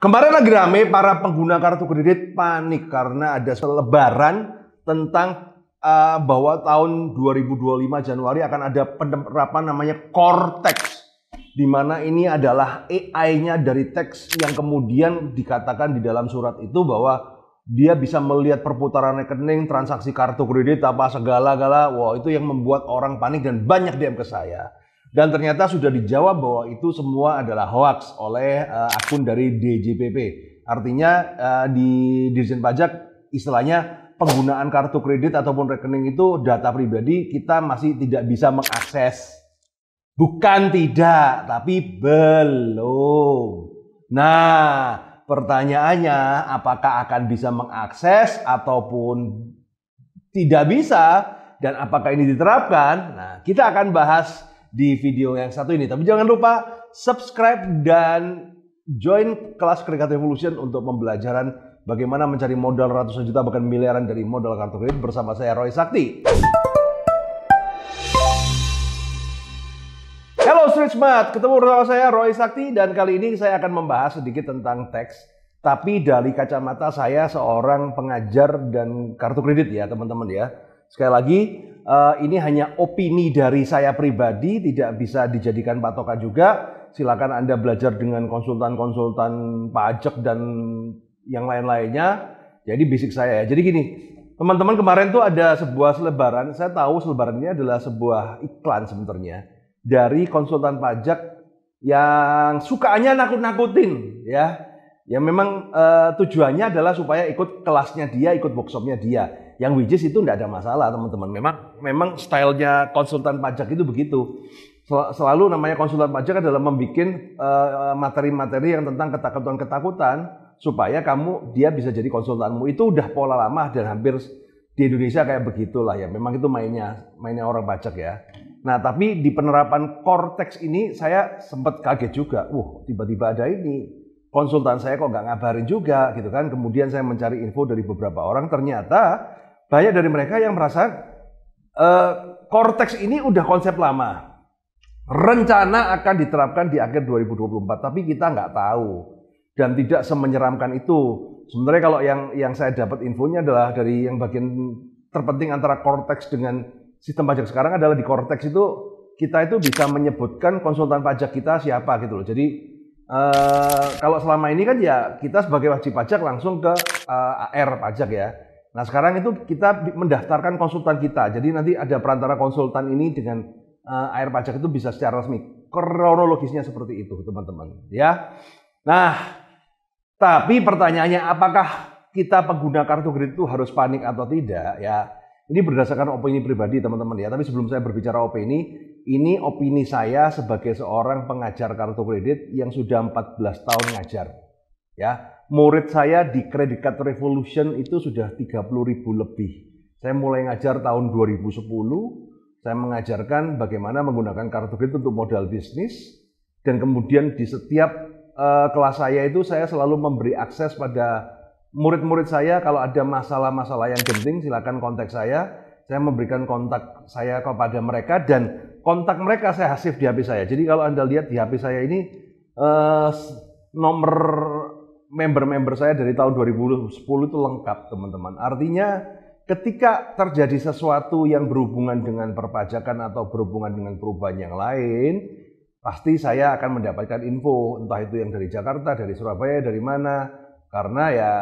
Kemarin lagi rame para pengguna kartu kredit panik karena ada selebaran tentang bahwa tahun 2025 Januari akan ada penerapan namanya core tax, di mana ini adalah AI-nya dari teks yang kemudian dikatakan di dalam surat itu bahwa dia bisa melihat perputaran rekening, transaksi kartu kredit, apa segala-gala. Wah, itu yang membuat orang panik dan banyak DM ke saya. Dan ternyata sudah dijawab bahwa itu semua adalah hoax oleh akun dari DJPP. Artinya di Dirjen Pajak istilahnya penggunaan kartu kredit ataupun rekening itu data pribadi kita masih tidak bisa mengakses. Bukan tidak, tapi belum. Nah, pertanyaannya apakah akan bisa mengakses ataupun tidak bisa dan apakah ini diterapkan? Nah, kita akan bahas di video yang satu ini. Tapi jangan lupa subscribe dan join kelas Kredit Revolution untuk pembelajaran bagaimana mencari modal ratusan juta bahkan miliaran dari modal kartu kredit bersama saya Roy Sakti. Halo Street Smart, ketemu bersama saya Roy Sakti dan kali ini saya akan membahas sedikit tentang teks, tapi dari kacamata saya seorang pengajar dan kartu kredit ya teman-teman ya. Sekali lagi, ini hanya opini dari saya pribadi, tidak bisa dijadikan patokan juga. Silakan Anda belajar dengan konsultan-konsultan pajak dan yang lain-lainnya. Jadi basic saya ya. Jadi gini, teman-teman kemarin tuh ada sebuah selebaran. Saya tahu selebaran ini adalah sebuah iklan sebenarnya dari konsultan pajak yang sukanya nakut-nakutin ya. Yang memang tujuannya adalah supaya ikut kelasnya dia, ikut workshopnya dia. Yang which is itu tidak ada masalah teman-teman. Memang stylenya konsultan pajak itu begitu. Selalu namanya konsultan pajak adalah membuat materi-materi yang tentang ketakutan-ketakutan supaya dia bisa jadi konsultanmu. Itu udah pola lama dan hampir di Indonesia kayak begitulah ya. Memang itu mainnya orang pajak ya. Nah, tapi di penerapan core tax ini saya sempat kaget juga. Tiba-tiba ada ini. Konsultan saya kok nggak ngabarin juga gitu kan. Kemudian saya mencari info dari beberapa orang. Ternyata banyak dari mereka yang merasa core tax ini udah konsep lama. Rencana akan diterapkan di akhir 2024. Tapi kita nggak tahu. Dan tidak semenyeramkan itu. Sebenarnya kalau yang saya dapat infonya adalah dari yang bagian terpenting antara core tax dengan sistem pajak sekarang adalah di core tax itu kita itu bisa menyebutkan konsultan pajak kita siapa gitu loh. Jadi kalau selama ini kan ya kita sebagai wajib pajak langsung ke AR pajak ya. Nah sekarang itu kita mendaftarkan konsultan kita. Jadi nanti ada perantara konsultan ini dengan AR pajak itu bisa secara resmi. Kronologisnya seperti itu teman-teman ya. Nah tapi pertanyaannya apakah kita pengguna kartu kredit itu harus panik atau tidak ya. Ini berdasarkan opini pribadi teman-teman ya. Tapi sebelum saya berbicara opini, ini opini saya sebagai seorang pengajar kartu kredit yang sudah 14 tahun ngajar. Ya, murid saya di Kredit Revolution itu sudah 30.000 lebih. Saya mulai ngajar tahun 2010. Saya mengajarkan bagaimana menggunakan kartu kredit untuk modal bisnis. Dan kemudian di setiap kelas saya itu saya selalu memberi akses pada murid-murid saya. Kalau ada masalah-masalah yang penting silakan kontak saya. Saya memberikan kontak saya kepada mereka dan kontak mereka saya save di HP saya. Jadi kalau Anda lihat di HP saya ini nomor member-member saya dari tahun 2010 itu lengkap teman-teman. Artinya ketika terjadi sesuatu yang berhubungan dengan perpajakan atau berhubungan dengan perubahan yang lain, pasti saya akan mendapatkan info. Entah itu yang dari Jakarta, dari Surabaya, dari mana. Karena ya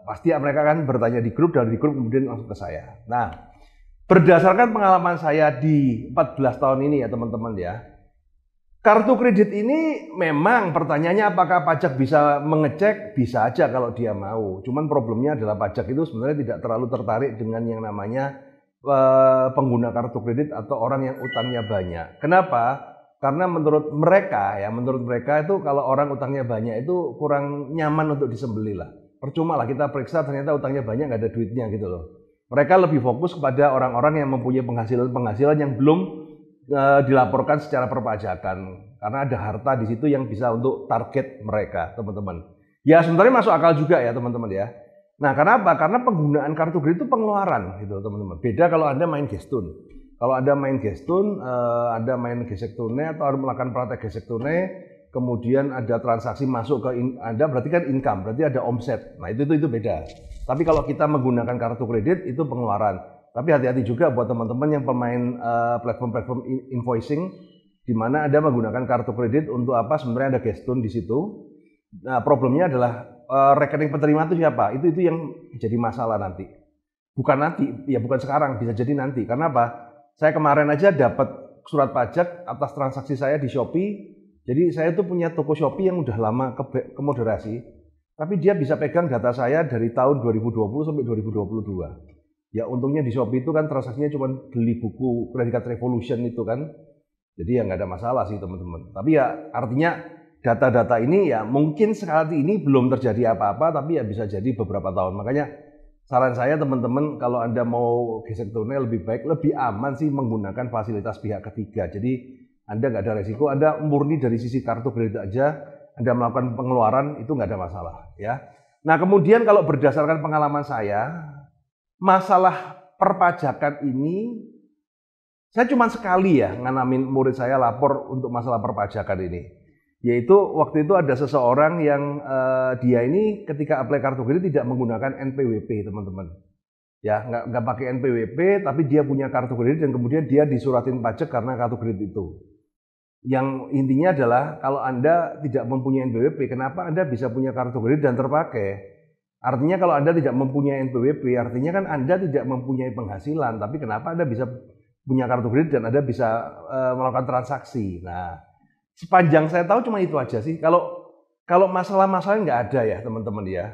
pasti mereka kan bertanya di grup, dari grup kemudian langsung ke saya. Nah, berdasarkan pengalaman saya di 14 tahun ini ya teman-teman ya. Kartu kredit ini memang pertanyaannya apakah pajak bisa mengecek? Bisa aja kalau dia mau. Cuman problemnya adalah pajak itu sebenarnya tidak terlalu tertarik dengan yang namanya pengguna kartu kredit atau orang yang utangnya banyak. Kenapa? Karena menurut mereka itu kalau orang utangnya banyak itu kurang nyaman untuk disembelih lah. Percuma lah kita periksa ternyata utangnya banyak nggak ada duitnya gitu loh. Mereka lebih fokus kepada orang-orang yang mempunyai penghasilan yang belum dilaporkan secara perpajakan. Karena ada harta di situ yang bisa untuk target mereka teman-teman. Ya sebenarnya masuk akal juga ya teman-teman ya. Nah kenapa? Karena penggunaan kartu kredit itu pengeluaran gitu teman-teman. Beda kalau Anda main gestun. Kalau Anda main gestun, Anda main gesek tunai atau melakukan praktek gesek tunai, kemudian ada transaksi masuk ke Anda, berarti kan income, berarti ada omset. Nah itu beda. Tapi kalau kita menggunakan kartu kredit itu pengeluaran. Tapi hati-hati juga buat teman-teman yang pemain platform-platform invoicing, di mana Anda menggunakan kartu kredit untuk apa? Sebenarnya ada gestun di situ. Nah problemnya adalah rekening penerima itu siapa? Itu yang jadi masalah nanti. Bukan nanti, ya bukan sekarang, bisa jadi nanti. Karena apa? Saya kemarin aja dapat surat pajak atas transaksi saya di Shopee. Jadi saya tuh punya toko Shopee yang udah lama ke moderasi, tapi dia bisa pegang data saya dari tahun 2020 sampai 2022. Ya untungnya di Shopee itu kan transaksinya cuma beli buku Credit Card Revolution itu kan, jadi ya nggak ada masalah sih teman-teman. Tapi ya artinya data-data ini ya mungkin sekali ini belum terjadi apa-apa, tapi ya bisa jadi beberapa tahun. Makanya saran saya teman-teman kalau Anda mau gesek tunai lebih baik, lebih aman sih menggunakan fasilitas pihak ketiga. Jadi Anda nggak ada resiko, Anda murni dari sisi kartu kredit aja, Anda melakukan pengeluaran itu nggak ada masalah ya. Nah kemudian kalau berdasarkan pengalaman saya, masalah perpajakan ini, saya cuma sekali ya nganamin murid saya lapor untuk masalah perpajakan ini. Yaitu waktu itu ada seseorang yang dia ini ketika apply kartu kredit tidak menggunakan NPWP teman-teman. Ya nggak pakai NPWP tapi dia punya kartu kredit dan kemudian dia disuratin pajak karena kartu kredit itu. Yang intinya adalah kalau Anda tidak mempunyai NPWP, kenapa Anda bisa punya kartu kredit dan terpakai? Artinya kalau Anda tidak mempunyai NPWP, artinya kan Anda tidak mempunyai penghasilan, tapi kenapa Anda bisa punya kartu kredit dan Anda bisa melakukan transaksi? Nah, sepanjang saya tahu cuma itu aja sih. Kalau masalah-masalahnya nggak ada ya teman-teman ya.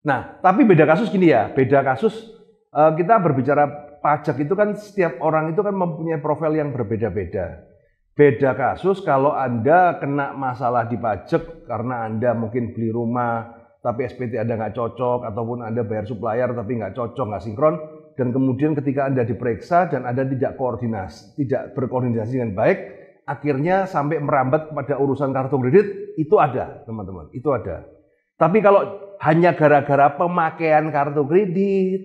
Nah, tapi beda kasus gini ya, beda kasus kita berbicara pajak itu kan setiap orang itu kan mempunyai profil yang berbeda-beda. Beda kasus kalau Anda kena masalah di pajak karena Anda mungkin beli rumah tapi SPT Anda nggak cocok, ataupun Anda bayar supplier tapi nggak cocok, nggak sinkron, dan kemudian ketika Anda diperiksa dan Anda tidak berkoordinasi dengan baik, akhirnya sampai merambat pada urusan kartu kredit, itu ada teman-teman, itu ada. Tapi kalau hanya gara-gara pemakaian kartu kredit,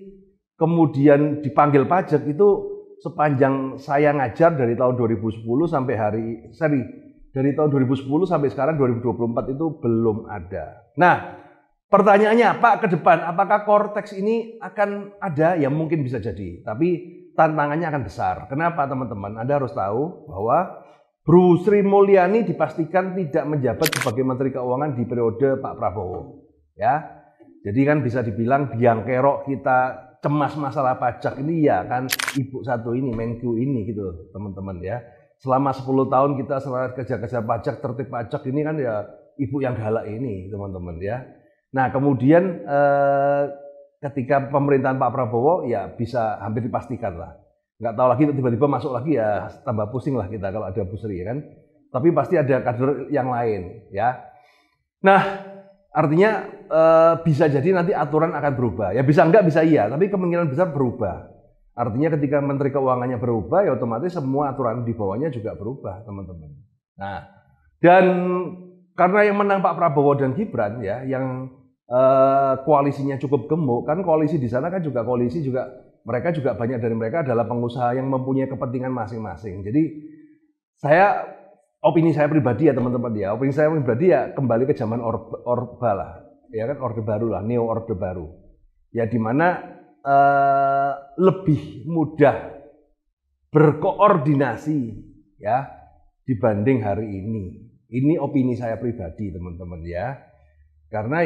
kemudian dipanggil pajak, itu sepanjang saya ngajar dari tahun 2010 sampai dari tahun 2010 sampai sekarang 2024 itu belum ada. Nah, pertanyaannya Pak ke depan, apakah Cortex ini akan ada? Ya mungkin bisa jadi, tapi tantangannya akan besar. Kenapa teman-teman? Anda harus tahu bahwa Bu Sri Mulyani dipastikan tidak menjabat sebagai Menteri Keuangan di periode Pak Prabowo. Ya, jadi kan bisa dibilang biang kerok kita cemas masalah pajak ini ya kan ibu satu ini, Menku ini gitu teman-teman ya. Selama 10 tahun kita selalu kejar-kejar pajak, tertib pajak ini kan ya ibu yang galak ini teman-teman ya. Nah kemudian ketika pemerintahan Pak Prabowo ya bisa hampir dipastikan lah. Nggak tahu lagi tiba-tiba masuk lagi ya tambah pusing lah kita kalau ada Bu Sri ya kan. Tapi pasti ada kader yang lain ya. Nah artinya bisa jadi nanti aturan akan berubah. Ya bisa enggak, bisa iya, tapi kemungkinan besar berubah. Artinya ketika Menteri Keuangannya berubah, ya otomatis semua aturan di bawahnya juga berubah, teman-teman. Nah, dan karena yang menang Pak Prabowo dan Gibran ya, yang koalisinya cukup gemuk, kan koalisi di sana kan juga koalisi juga, mereka juga banyak dari mereka adalah pengusaha yang mempunyai kepentingan masing-masing. Jadi opini saya pribadi ya teman-teman ya, opini saya pribadi ya kembali ke zaman Orba lah, ya kan Orde Baru lah, Neo Orde Baru, ya dimana lebih mudah berkoordinasi ya dibanding hari ini. Ini opini saya pribadi teman-teman ya, karena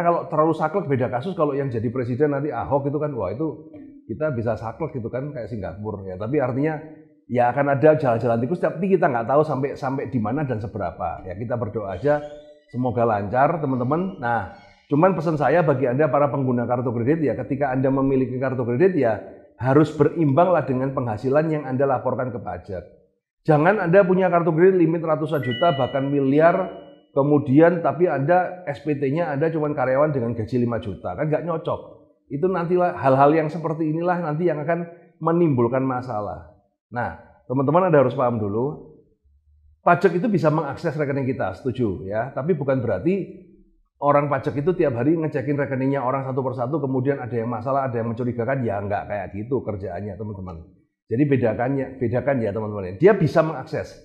kalau terlalu saklek beda kasus kalau yang jadi presiden nanti Ahok itu kan wah itu kita bisa saklek gitu kan kayak Singapura ya, tapi artinya ya akan ada jalan-jalan tikus, tapi kita nggak tahu sampai di mana dan seberapa. Ya kita berdoa aja semoga lancar teman-teman. Nah, cuman pesan saya bagi Anda para pengguna kartu kredit ya, ketika Anda memiliki kartu kredit ya harus berimbanglah dengan penghasilan yang Anda laporkan ke pajak. Jangan Anda punya kartu kredit limit ratusan juta bahkan miliar, kemudian tapi Anda SPT-nya Anda cuma karyawan dengan gaji 5 juta, kan nggak nyocok. Itu nantilah hal-hal yang seperti inilah nanti yang akan menimbulkan masalah. Nah, teman-teman Anda harus paham dulu, pajak itu bisa mengakses rekening kita, setuju ya. Tapi bukan berarti orang pajak itu tiap hari ngecekin rekeningnya orang satu persatu, kemudian ada yang masalah, ada yang mencurigakan, ya nggak kayak gitu kerjaannya teman-teman. Jadi bedakan ya teman-teman. Dia bisa mengakses.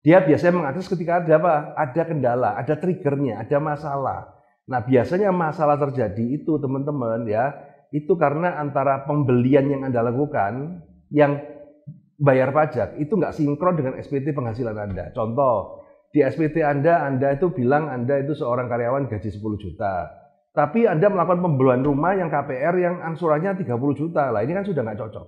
Dia biasanya mengakses ketika ada apa? Ada kendala, ada triggernya, ada masalah. Nah, biasanya masalah terjadi itu teman-teman ya, itu karena antara pembelian yang Anda lakukan, yang bayar pajak, itu nggak sinkron dengan SPT penghasilan Anda. Contoh, di SPT Anda itu bilang Anda itu seorang karyawan gaji 10 juta. Tapi Anda melakukan pembelian rumah yang KPR yang angsurannya 30 juta. Lah ini kan sudah nggak cocok.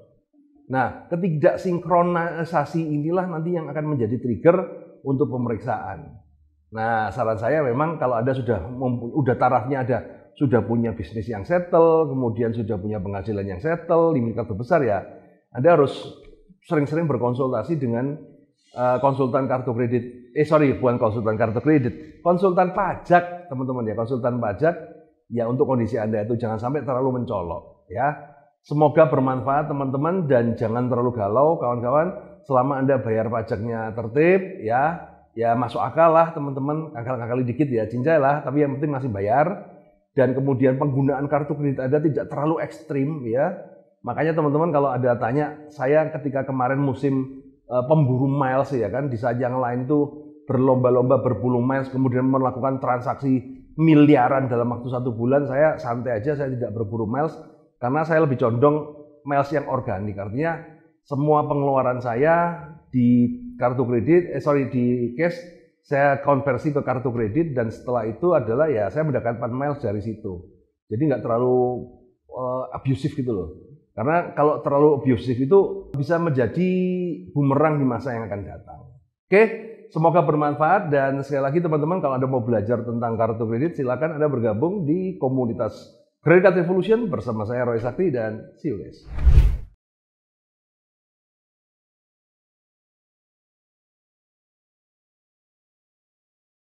Nah, ketidaksinkronisasi inilah nanti yang akan menjadi trigger untuk pemeriksaan. Nah, saran saya memang kalau Anda sudah tarafnya ada, sudah punya bisnis yang settle, kemudian sudah punya penghasilan yang settle, limit kartu besar ya, Anda harus sering-sering berkonsultasi dengan konsultan kartu kredit. Bukan konsultan kartu kredit, konsultan pajak, teman-teman ya, konsultan pajak ya untuk kondisi Anda itu jangan sampai terlalu mencolok ya. Semoga bermanfaat teman-teman dan jangan terlalu galau kawan-kawan. Selama Anda bayar pajaknya tertib ya masuk akal lah teman-teman, akal-akali dikit ya, cincai lah, tapi yang penting masih bayar. Dan kemudian penggunaan kartu kredit Anda tidak terlalu ekstrim ya. Makanya teman-teman kalau ada tanya, saya ketika kemarin musim pemburu miles ya kan, di saat yang lain itu berlomba-lomba berburu miles, kemudian melakukan transaksi miliaran dalam waktu 1 bulan, saya santai aja, saya tidak berburu miles. Karena saya lebih condong miles yang organik, artinya semua pengeluaran saya di kartu kredit, di cash, saya konversi ke kartu kredit dan setelah itu adalah ya saya mendapatkan miles dari situ. Jadi nggak terlalu abusif gitu loh. Karena kalau terlalu abusif itu bisa menjadi bumerang di masa yang akan datang. Oke, semoga bermanfaat dan sekali lagi teman-teman kalau Anda mau belajar tentang kartu kredit silakan Anda bergabung di komunitas Credit Card Revolution bersama saya Roy Sakti dan see you guys.